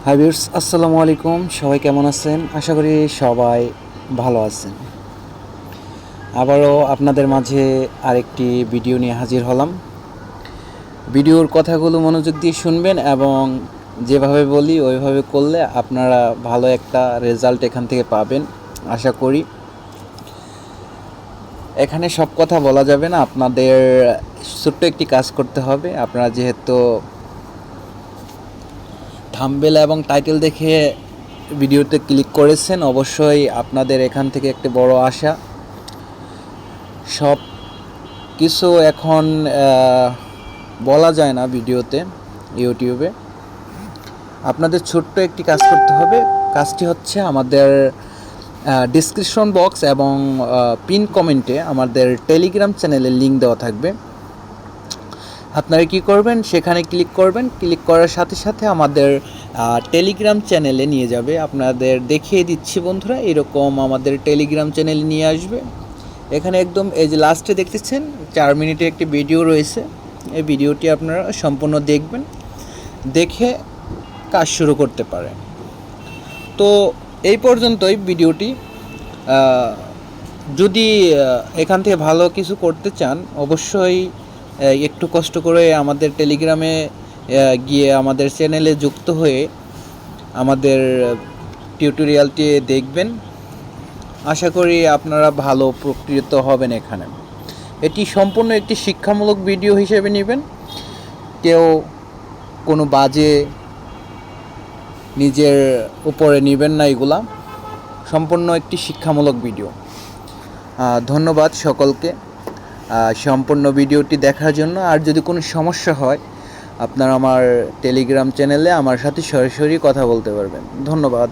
Hi viewers, আসসালামু আলাইকুম। সবাই কেমন আছেন? আশা করি সবাই ভালো আছেন। আবারও আপনাদের মাঝে আরেকটি ভিডিও নিয়ে হাজির হলাম। ভিডিওর কথাগুলো মনোযোগ দিয়ে শুনবেন এবং যেভাবে বলি ওইভাবে করলে আপনারা ভালো একটা রেজাল্ট এখান থেকে পাবেন আশা করি। এখানে সব কথা বলা যাবে না, আপনাদের ছোট্ট একটি কাজ করতে হবে। আপনারা যেহেতু থাম্বনেল এবং টাইটেল দেখে ভিডিওতে ক্লিক করেছেন, অবশ্যই আপনাদের এখান থেকে একটি বড় আশা। সব কিছু এখন বলা যায় না ভিডিওতে, ইউটিউবে। আপনাদের ছোট্ট একটি কাজ করতে হবে। কাজটি হচ্ছে আমাদের ডিসক্রিপশন বক্স এবং পিন কমেন্টে আমাদের টেলিগ্রাম চ্যানেলের লিঙ্ক দেওয়া থাকবে। আপনারা কি করবেন, সেখানে ক্লিক করবেন। ক্লিক করার সাথে সাথে আমাদের টেলিগ্রাম চ্যানেলে নিয়ে যাবে। আপনাদের দেখিয়ে দিচ্ছি বন্ধুরা, এরকম আমাদের টেলিগ্রাম চ্যানেলে নিয়ে আসবে। এখানে একদম এই যে লাস্টে দেখতেছেন 4 মিনিটের একটি ভিডিও রয়েছে। এই ভিডিওটি আপনারা সম্পূর্ণ দেখবেন, দেখে কাজ শুরু করতে পারেন। তো এই পর্যন্তই ভিডিওটি। যদি এখান থেকে ভালো কিছু করতে চান, অবশ্যই একটু কষ্ট করে আমাদের টেলিগ্রামে গিয়ে আমাদের চ্যানেলে যুক্ত হয়ে আমাদের টিউটোরিয়ালটি দেখবেন। আশা করি আপনারা ভালো উপকৃত হবেন। এখানে এটি সম্পূর্ণ একটি শিক্ষামূলক ভিডিও হিসেবে নেবেন। কেউ কোনো বাজে নিজের উপরে নেবেন না, এগুলা সম্পূর্ণ একটি শিক্ষামূলক ভিডিও। ধন্যবাদ সকলকে সম্পূর্ণ ভিডিওটি দেখার জন্য। আর যদি কোনো সমস্যা হয়, আপনারা আমার টেলিগ্রাম চ্যানেলে আমার সাথে সরাসরি কথা বলতে পারবেন। ধন্যবাদ।